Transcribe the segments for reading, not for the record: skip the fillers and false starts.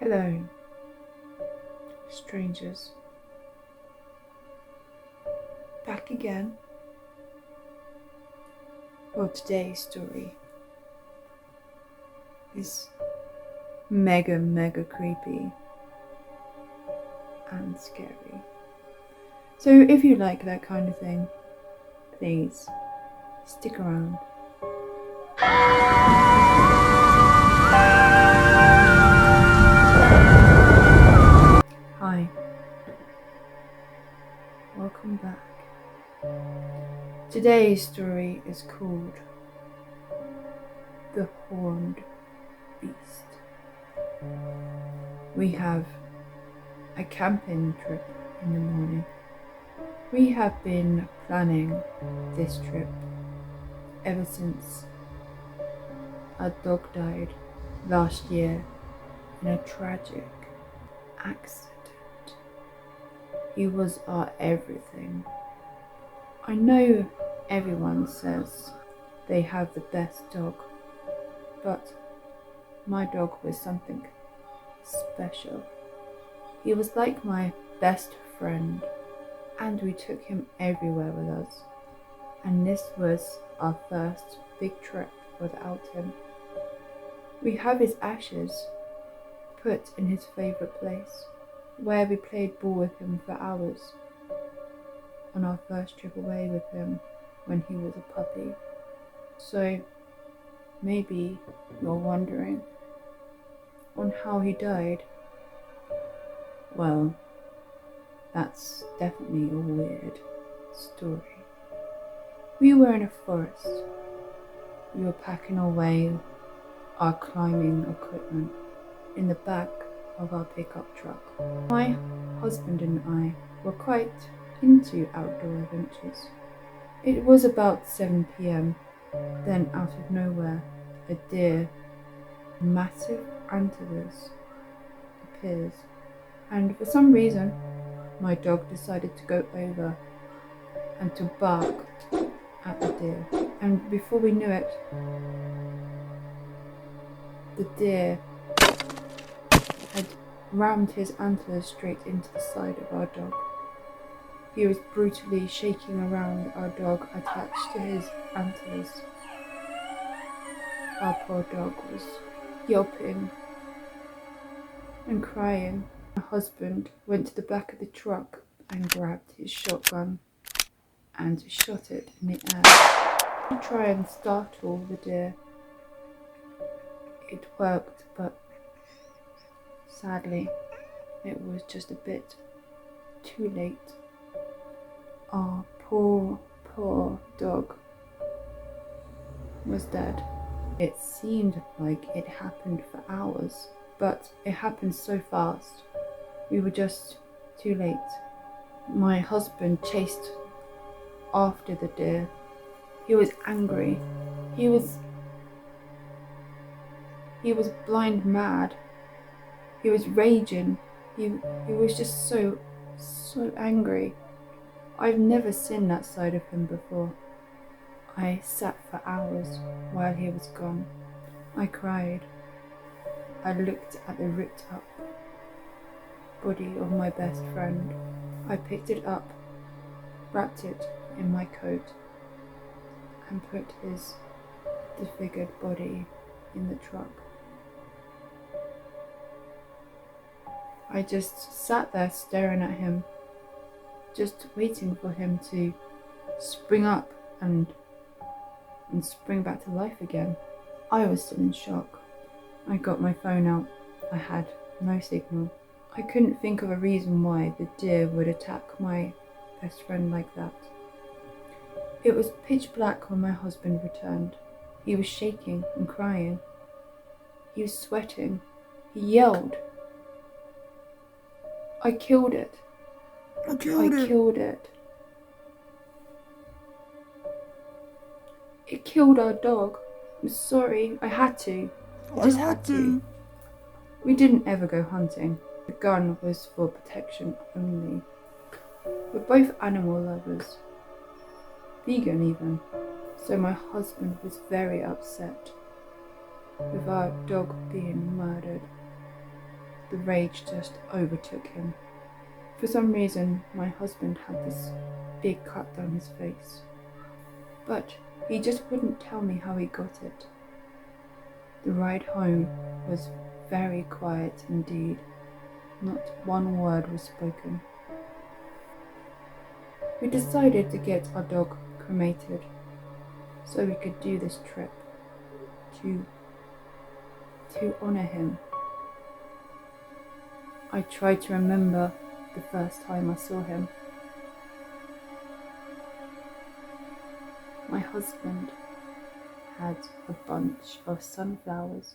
Hello, strangers. Back again. Well, today's story is mega creepy and scary. So if you like that kind of thing, please stick around. Hi, welcome back. Today's story is called The Horned Beast. We have a camping trip in the morning. We have been planning this trip ever since our dog died last year in a tragic accident. He was our everything. I know everyone says they have the best dog, but my dog was something special. He was like my best friend, and we took him everywhere with us. And this was our first big trip without him. We have his ashes put in his favourite place, where we played ball with him for hours on our first trip away with him when he was a puppy. So maybe you're wondering on how he died. Well, that's definitely a weird story. We were in a forest. We were packing away our climbing equipment in the back of our pickup truck. My husband and I were quite into outdoor adventures. It was about 7 p.m. Then out of nowhere, a deer, massive antlers, appears, and for some reason my dog decided to go over and to bark at the deer, and before we knew it, the deer had rammed his antlers straight into the side of our dog. He was brutally shaking around our dog attached to his antlers. Our poor dog was yelping and crying. My husband went to the back of the truck and grabbed his shotgun and shot it in the air to try and startle the deer. It worked, but sadly, it was just a bit too late. Our poor dog was dead. It seemed like it happened for hours, but it happened so fast. We were just too late. My husband chased after the deer. He was angry. He was blind mad. He was raging. He was just so angry. I've never seen that side of him before. I sat for hours while he was gone. I cried. I looked at the ripped up body of my best friend. I picked it up, wrapped it in my coat, and put his disfigured body in the truck. I just sat there staring at him, just waiting for him to spring up and spring back to life again. I was still in shock. I got my phone out. I had no signal. I couldn't think of a reason why the deer would attack my best friend like that. It was pitch black when my husband returned. He was shaking and crying. He was sweating. He yelled, "I killed it. I killed it. It killed our dog. I'm sorry, I had to. I just had to." We didn't ever go hunting. The gun was for protection only. We're both animal lovers, vegan even, so my husband was very upset with our dog being murdered. the rage just overtook him. For some reason, my husband had this big cut down his face, but he just wouldn't tell me how he got it. The ride home was very quiet indeed. Not one word was spoken. We decided to get our dog cremated so we could do this trip to honor him. I tried to remember the first time I saw him. My husband had a bunch of sunflowers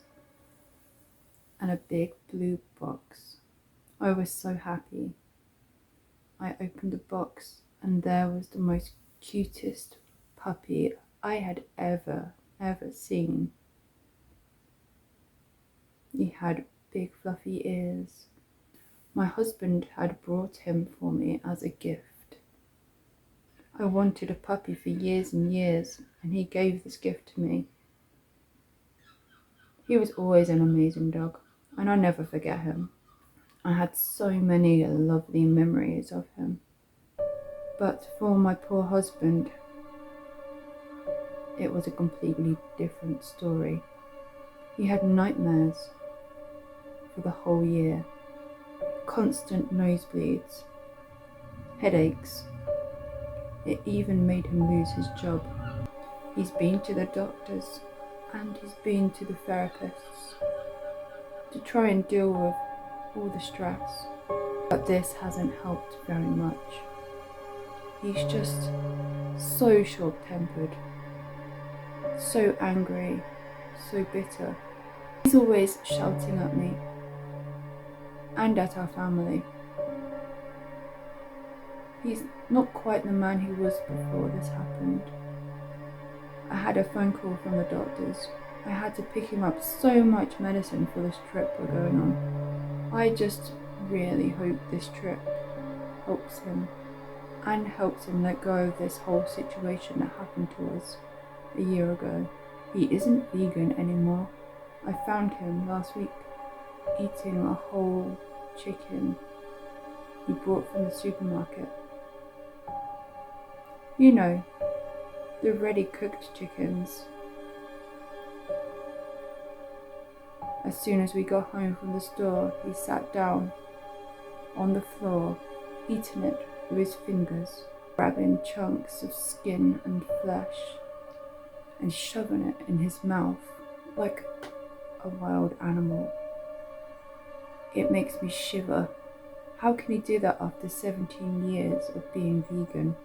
and a big blue box. I was so happy. I opened the box and there was the most cutest puppy I had ever seen. He had big fluffy ears. My husband had brought him for me as a gift. I wanted a puppy for years and years, and he gave this gift to me. He was always an amazing dog, and I'll never forget him. I had so many lovely memories of him. But for my poor husband, it was a completely different story. He had nightmares for the whole year. Constant nosebleeds, headaches. It even made him lose his job. He's been to the doctors and he's been to the therapists to try and deal with all the stress, but this hasn't helped very much. He's just so short-tempered, so angry, so bitter. He's always shouting at me and at our family. He's not quite the man he was before this happened. I had a phone call from the doctors. I had to pick him up so much medicine for this trip we're going on. I just really hope this trip helps him and helps him let go of this whole situation that happened to us a year ago. He isn't vegan anymore. I found him last week eating a whole chicken he bought from the supermarket. You know, the ready cooked chickens. As soon as we got home from the store, he sat down on the floor, eating it with his fingers, grabbing chunks of skin and flesh and shoving it in his mouth like a wild animal. It makes me shiver. How can he do that after 17 years of being vegan?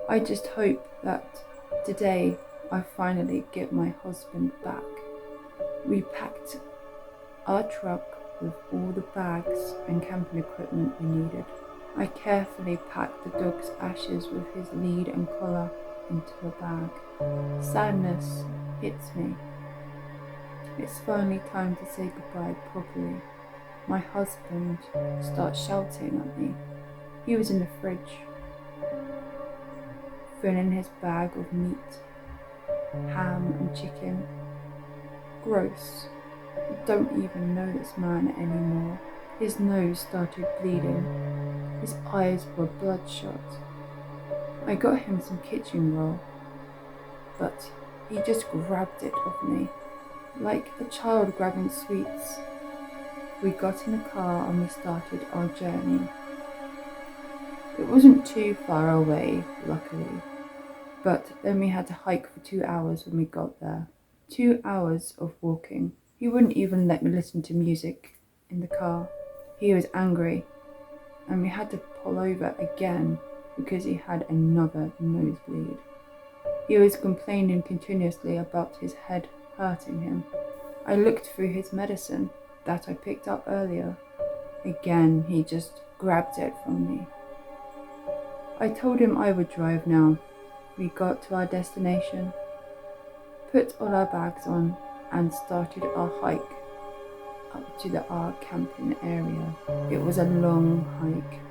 I just hope that today I finally get my husband back. We packed our truck with all the bags and camping equipment we needed. I carefully packed the dog's ashes with his lead and collar into a bag. Sadness hits me. It's finally time to say goodbye properly. My husband starts shouting at me. He was in the fridge, filling his bag of meat, ham and chicken. Gross. I don't even know this man anymore. His nose started bleeding. His eyes were bloodshot. I got him some kitchen roll, but he just grabbed it off me, like a child grabbing sweets. We got in the car and we started our journey. It wasn't too far away, luckily, but then we had to hike for 2 hours when we got there. 2 hours of walking. He wouldn't even let me listen to music in the car. He was angry, and we had to pull over again because he had another nosebleed. He was complaining continuously about his head hurting him. I looked through his medicine that I picked up earlier. Again, he just grabbed it from me. I told him I would drive now. We got to our destination, put all our bags on, and started our hike up to our camping area. It was a long hike,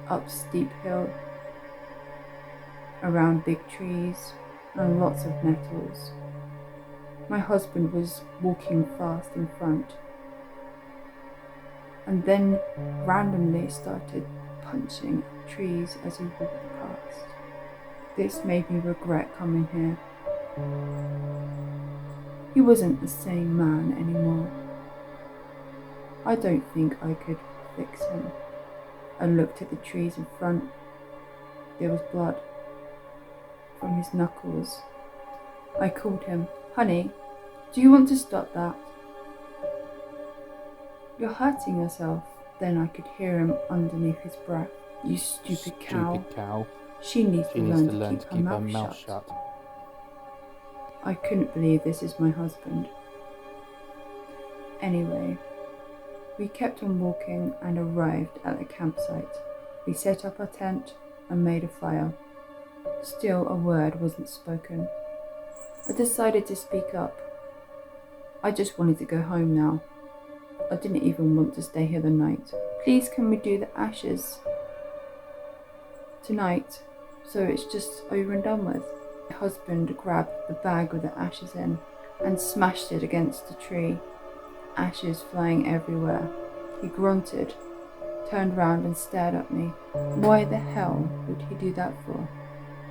up steep hill, around big trees and lots of nettles. My husband was walking fast in front. and then randomly started punching trees as he walked past. This made me regret coming here. He wasn't the same man anymore. I don't think I could fix him. I looked at the trees in front. There was blood from his knuckles. I called him. "Honey, do you want to stop that? You're hurting yourself." Then I could hear him underneath his breath. "You stupid cow. She needs to learn to keep her mouth shut." I couldn't believe this is my husband. Anyway, we kept on walking and arrived at the campsite. We set up our tent and made a fire. Still, a word wasn't spoken. I decided to speak up. I just wanted to go home now. I didn't even want to stay here the night. "Please, can we do the ashes tonight, so it's just over and done with?" My husband grabbed the bag with the ashes in and smashed it against the tree, ashes flying everywhere. He grunted, turned round and stared at me. Why the hell would he do that for?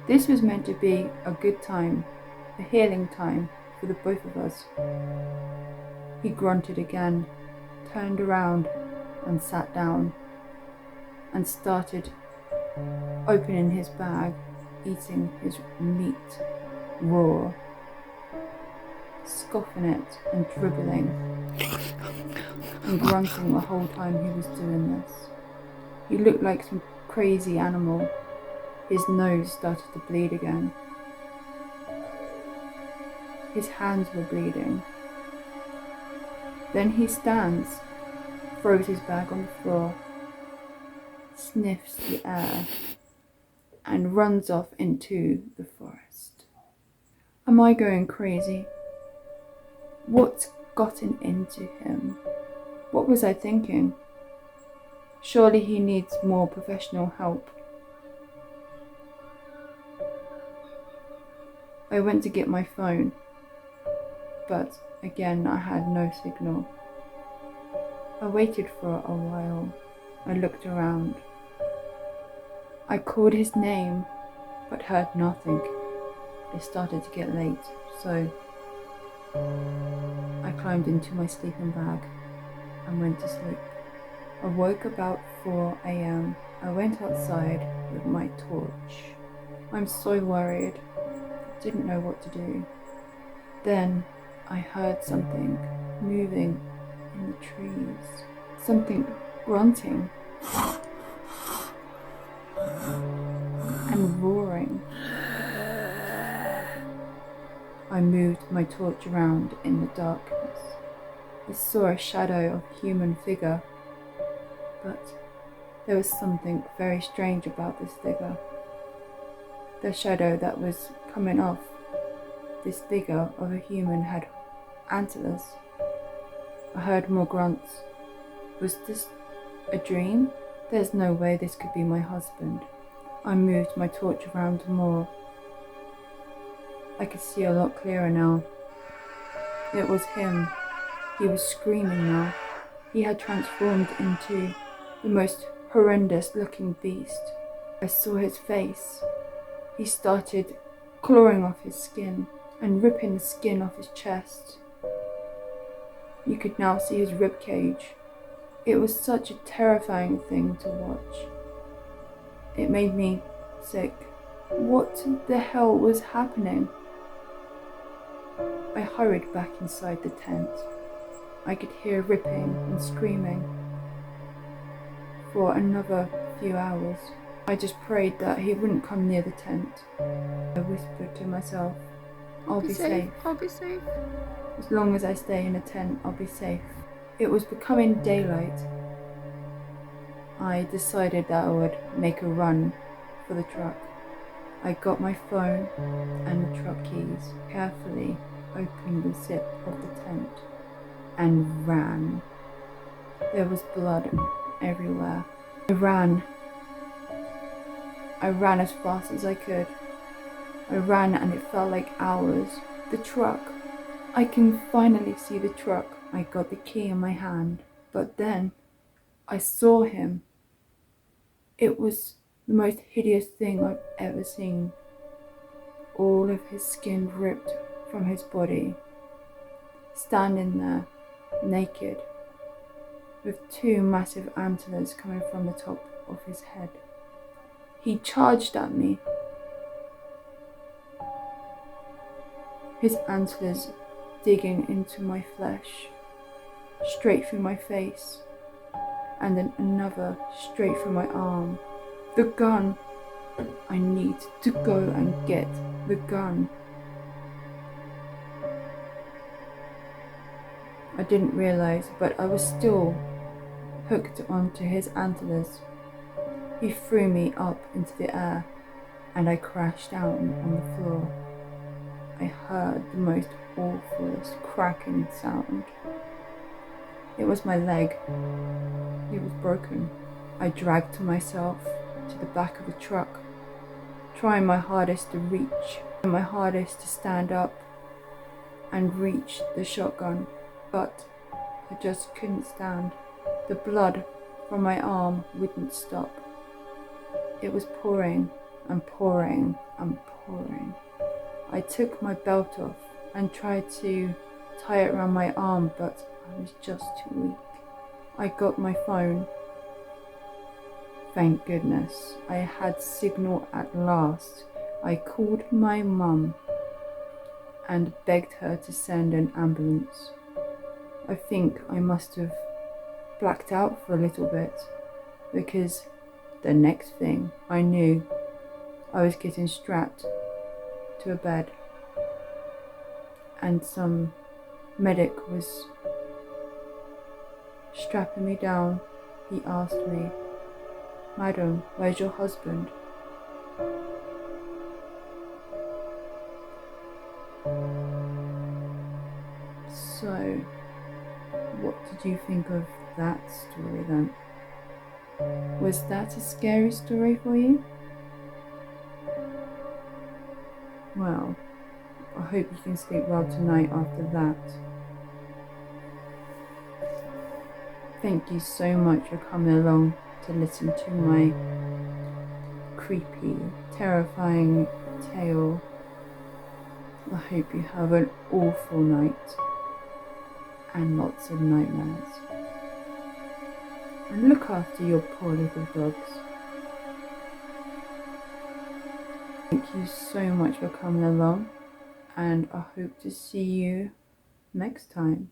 This was meant to be a good time, a healing time for the both of us. He grunted again, turned around and sat down and started opening his bag, eating his meat raw, scoffing it and dribbling and grunting the whole time he was doing this. He looked like some crazy animal. His nose started to bleed again. His hands were bleeding. Then he stands, throws his bag on the floor, sniffs the air, and runs off into the forest. Am I going crazy? What's gotten into him? What was I thinking? Surely he needs more professional help. I went to get my phone, but again I had no signal. I waited for a while. I looked around. I called his name, but heard nothing. It started to get late, so I climbed into my sleeping bag and went to sleep. I woke about 4 a.m. I went outside with my torch. I'm so worried. Didn't know what to do. Then I heard something moving in the trees. Something grunting and roaring. I moved my torch around in the darkness. I saw a shadow of a human figure, but there was something very strange about this figure. The shadow that was coming off this figure of a human had antlers. I heard more grunts. Was this a dream? There's no way this could be my husband. I moved my torch around more. I could see a lot clearer now. It was him. He was screaming now. He had transformed into the most horrendous looking beast. I saw his face. He started clawing off his skin and ripping the skin off his chest. You could now see his rib cage. It was such a terrifying thing to watch. It made me sick. What the hell was happening? I hurried back inside the tent. I could hear ripping and screaming. For another few hours, I just prayed that he wouldn't come near the tent. I whispered to myself, I'll be safe. I'll be safe. As long as I stay in a tent, I'll be safe. It was becoming daylight. I decided that I would make a run for the truck. I got my phone and the truck keys, carefully opened the zip of the tent, and ran. There was blood everywhere. I ran as fast as I could. I ran and it felt like hours. The truck. I can finally see the truck. I got the key in my hand. But then I saw him. It was the most hideous thing I've ever seen. All of his skin ripped from his body, standing there, naked, with two massive antlers coming from the top of his head. He charged at me. His antlers digging into my flesh, straight through my face, and then another straight through my arm. The gun! I need to go and get the gun. I didn't realize, but I was still hooked onto his antlers. He threw me up into the air, and I crashed down on the floor. I heard the most awfulest cracking sound. It was my leg. It was broken. I dragged myself to the back of the truck, trying my hardest to reach, and my hardest to stand up and reach the shotgun, but I just couldn't stand. The blood from my arm wouldn't stop. It was pouring and pouring and pouring. I took my belt off and tried to tie it around my arm, but I was just too weak. I got my phone. Thank goodness, I had signal at last. I called my mum and begged her to send an ambulance. I think I must have blacked out for a little bit, because the next thing I knew, I was getting strapped to a bed, and some medic was strapping me down. He asked me, "Madam, where's your husband?" So, what did you think of that story then? Was that a scary story for you? Well, I hope you can sleep well tonight after that. Thank you so much for coming along to listen to my creepy, terrifying tale. I hope you have an awful night and lots of nightmares. And look after your poor little dogs. Thank you so much for coming along, and I hope to see you next time.